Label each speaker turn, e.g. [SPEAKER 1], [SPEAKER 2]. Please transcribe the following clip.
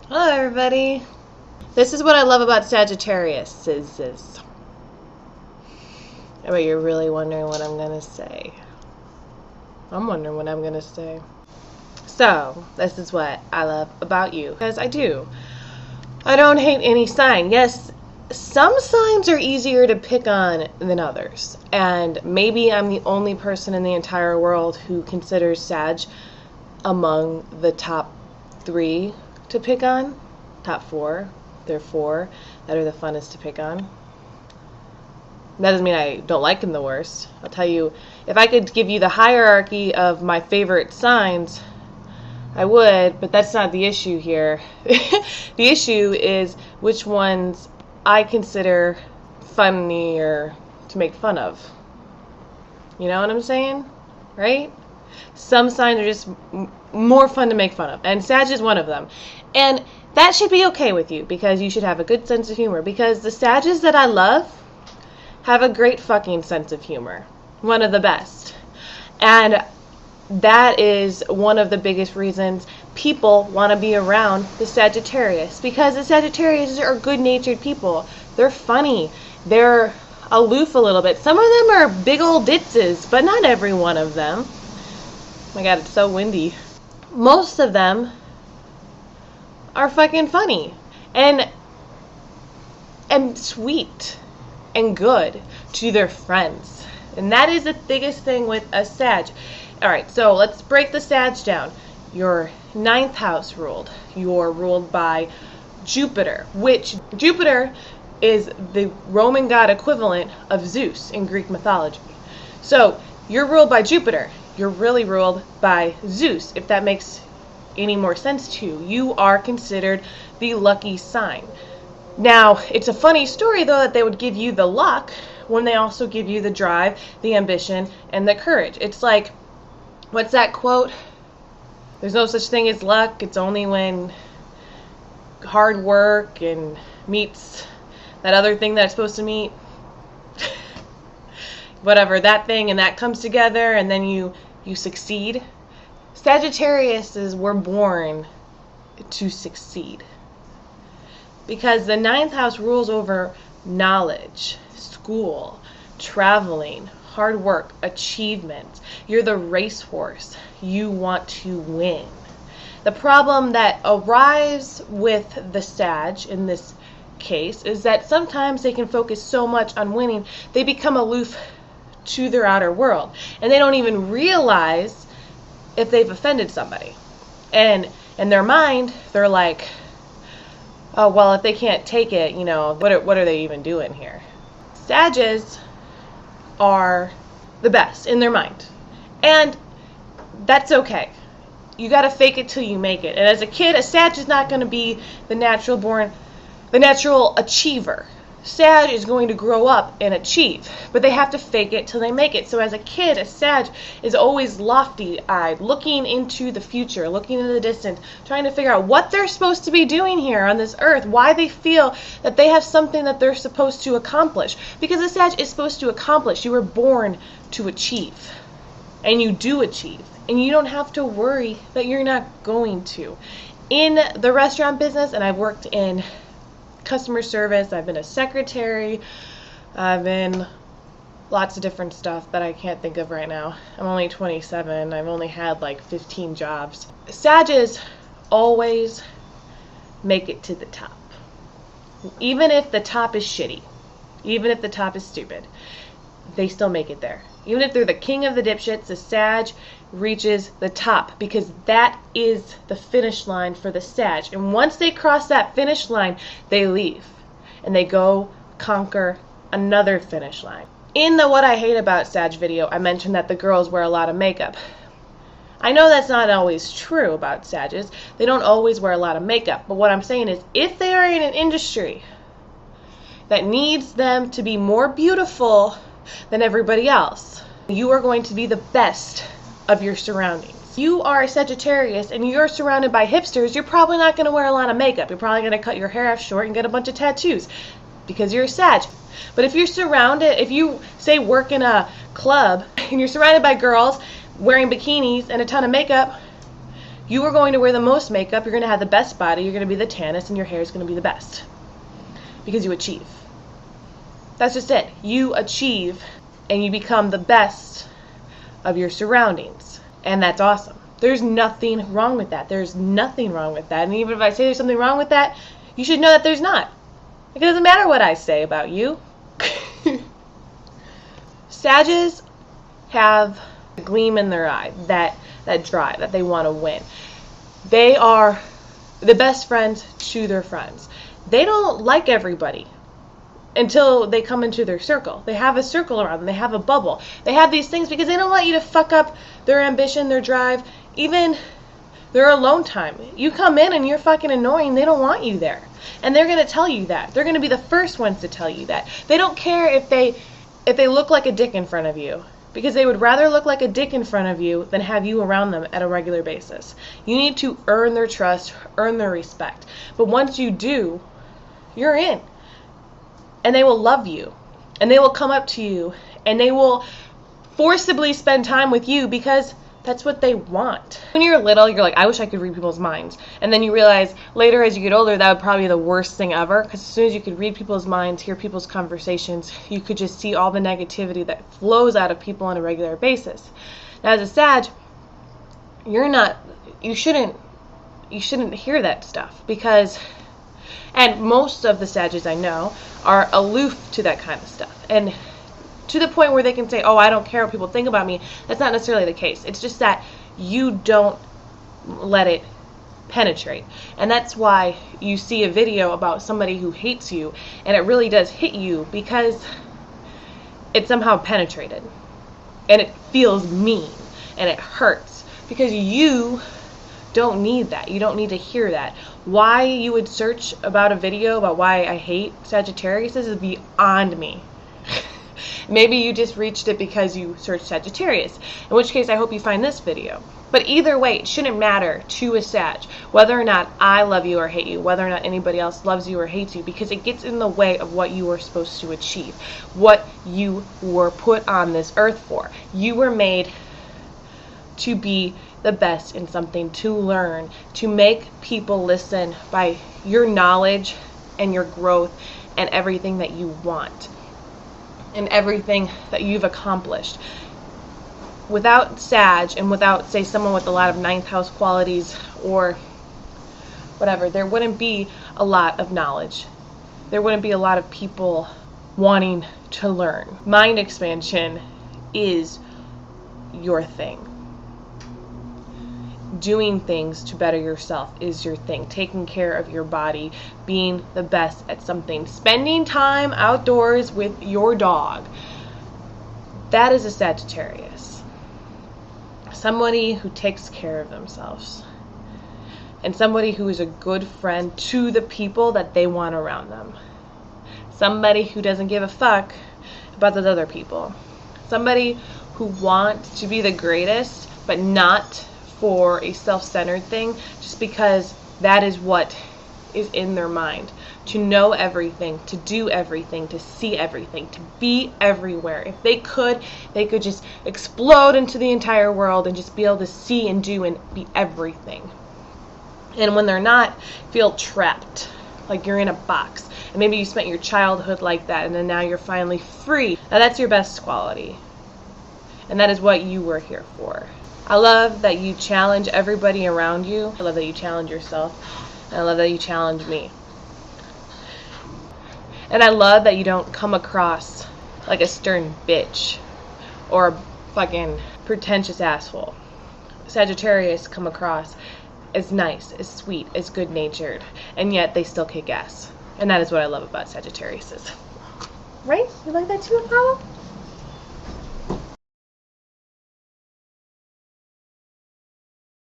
[SPEAKER 1] Hello everybody. This is what I love about Sagittarius. I bet you're really wondering what I'm gonna say. I'm wondering what I'm gonna say. So, this is what I love about you. Because I do. I don't hate any sign. Yes, some signs are easier to pick on than others. And maybe I'm the only person in the entire world who considers Sag among the top 3 to pick on. Top 4. There are 4 that are the funnest to pick on. That doesn't mean I don't like them the worst. I'll tell you, if I could give you the hierarchy of my favorite signs, I would, but that's not the issue here. The issue is which ones I consider funnier to make fun of. You know what I'm saying? Right? Some signs are just more fun to make fun of, and Sag is one of them. And that should be okay with you, because you should have a good sense of humor, because the Sages that I love have a great fucking sense of humor. One of the best. And that is one of the biggest reasons people want to be around the Sagittarius, because the Sagittarius are good-natured people. They're funny. They're aloof a little bit. Some of them are big old ditzes, but not every one of them. Oh my god, it's so windy. Most of them are fucking funny and sweet and good to their friends. And that is the biggest thing with a Sag. Alright, so let's break the Sag down. Your 9th house ruled. You're ruled by Jupiter, which Jupiter is the Roman god equivalent of Zeus in Greek mythology. So you're ruled by Jupiter. You're really ruled by Zeus, if that makes any more sense to you. You are considered the lucky sign. Now, it's a funny story, though, that they would give you the luck when they also give you the drive, the ambition, and the courage. It's like, what's that quote? There's no such thing as luck. It's only when hard work and meets that other thing that it's supposed to meet. Whatever, that thing, and that comes together, and then you succeed. Sagittariuses were born to succeed, because the 9th house rules over knowledge, school, traveling, hard work, achievement. You're the racehorse. You want to win. The problem that arrives with the Sag in this case is that sometimes they can focus so much on winning, they become aloof to their outer world, and they don't even realize if they've offended somebody. And in their mind, they're like, oh, well, if they can't take it, you know, what are they even doing here? Sages are the best in their mind. And that's okay. You gotta fake it till you make it. And as a kid, a Sag is not gonna be the natural achiever. Sag is going to grow up and achieve, but they have to fake it till they make it. So as a kid, a Sag is always lofty-eyed, looking into the future, looking into the distance, trying to figure out what they're supposed to be doing here on this earth, why they feel that they have something that they're supposed to accomplish. Because a Sag is supposed to accomplish. You were born to achieve, and you do achieve, and you don't have to worry that you're not going to. In the restaurant business, and I've worked in customer service, I've been a secretary, I've been lots of different stuff that I can't think of right now. I'm only 27, I've only had like 15 jobs. Sages always make it to the top. Even if the top is shitty, even if the top is stupid, they still make it there. Even if they're the king of the dipshits, the Sag reaches the top, because that is the finish line for the Sag. And once they cross that finish line, they leave and they go conquer another finish line. In the What I Hate About Sag video, I mentioned that the girls wear a lot of makeup. I know that's not always true about Sages. They don't always wear a lot of makeup. But what I'm saying is, if they are in an industry that needs them to be more beautiful than everybody else, you are going to be the best of your surroundings. You are a Sagittarius and you're surrounded by hipsters, you're probably not going to wear a lot of makeup. You're probably going to cut your hair off short and get a bunch of tattoos, because you're a Sag. But if you're surrounded, if you say work in a club and you're surrounded by girls wearing bikinis and a ton of makeup, You are going to wear the most makeup, you're going to have the best body, you're going to be the tannest, and your hair is going to be the best. Because you achieve. That's just it. You achieve and you become the best of your surroundings. And that's awesome. There's nothing wrong with that. There's nothing wrong with that. And even if I say there's something wrong with that, you should know that there's not. It doesn't matter what I say about you. Sages have a gleam in their eye, that drive, that they want to win. They are the best friends to their friends. They don't like everybody until they come into their circle. They have a circle around them. They have a bubble. They have these things because they don't want you to fuck up their ambition, their drive, even their alone time. You come in and you're fucking annoying. They don't want you there. And they're going to tell you that. They're going to be the first ones to tell you that. They don't care if they look like a dick in front of you, because they would rather look like a dick in front of you than have you around them at a regular basis. You need to earn their trust, earn their respect. But once you do, you're in. And they will love you. And they will come up to you. And they will forcibly spend time with you because that's what they want. When you're little, you're like, I wish I could read people's minds. And then you realize later as you get older, that would probably be the worst thing ever. Because as soon as you could read people's minds, hear people's conversations, you could just see all the negativity that flows out of people on a regular basis. Now as a Sag, you shouldn't hear that stuff. And most of the Sages I know are aloof to that kind of stuff. And to the point where they can say, oh, I don't care what people think about me. That's not necessarily the case. It's just that you don't let it penetrate. And that's why you see a video about somebody who hates you, and it really does hit you because it somehow penetrated. And it feels mean. And it hurts. Because you don't need that. You don't need to hear that. Why you would search about a video about why I hate Sagittarius is beyond me. Maybe you just reached it because you searched Sagittarius, in which case I hope you find this video. But either way, it shouldn't matter to a Sag whether or not I love you or hate you, whether or not anybody else loves you or hates you, because it gets in the way of what you are supposed to achieve, what you were put on this earth for. You were made to be the best in something, to learn, to make people listen by your knowledge and your growth and everything that you want. And everything that you've accomplished. Without Sag and without, say, someone with a lot of 9th house qualities or whatever, there wouldn't be a lot of knowledge. There wouldn't be a lot of people wanting to learn. Mind expansion is your thing. Doing things to better yourself is your thing. Taking care of your body, being the best at something, spending time outdoors with your dog. That is a Sagittarius. Somebody who takes care of themselves. And somebody who is a good friend to the people that they want around them. Somebody who doesn't give a fuck about those other people. Somebody who wants to be the greatest, but not for a self-centered thing, just because that is what is in their mind. To know everything, to do everything, to see everything, to be everywhere. If they could just explode into the entire world and just be able to see and do and be everything. And when they're not, feel trapped, like you're in a box. And maybe you spent your childhood like that, and then now you're finally free. Now that's your best quality. And that is what you were here for. I love that you challenge everybody around you. I love that you challenge yourself. And I love that you challenge me. And I love that you don't come across like a stern bitch or a fucking pretentious asshole. Sagittarius come across as nice, as sweet, as good-natured, and yet they still kick ass. And that is what I love about Sagittariuses. Right? You like that too, Apollo?